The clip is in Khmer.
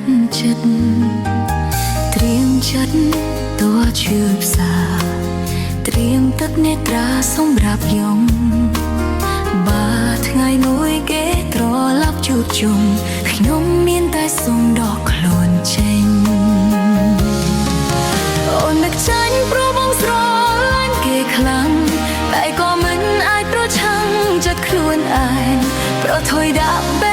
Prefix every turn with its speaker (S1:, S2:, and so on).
S1: ត់ចិត្តត្រៀមចិត្តតួជឿផ្សាត្រៀមទឹកនេត្រាសម្រាប់យំបើថ្ងៃមួយគេត្រឡប់ជួបជុំខ្ញុំមានតែសុំដកខ្លួនចេញអូននឹកចាញ់ព្រោះបងស្រឡាញ់គេខ្លាំងតែក៏មិនអាចប្រឆាំងចិត្តខ្លួនឯងប្រថុយដាក់